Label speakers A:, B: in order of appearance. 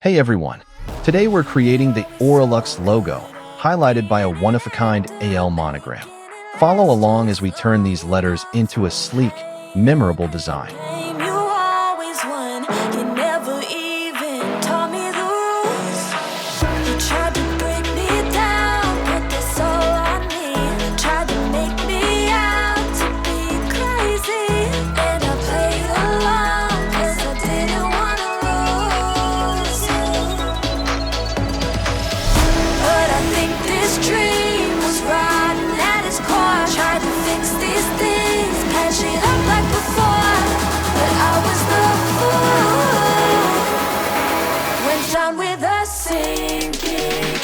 A: Hey everyone! Today we're creating the Auralux logo, highlighted by a one-of-a-kind AL monogram. Follow along as we turn these letters into a sleek, memorable design.
B: You always won. You never even taught me the rules. You tried to break me down, put this all on me. Tried to make me out to be crazy, and I played along 'cause I didn't wanna lose you. But I think this dream was rotten at its core. Tried to fix these things, patch it up like before, but I was the fool. Went down with a sinking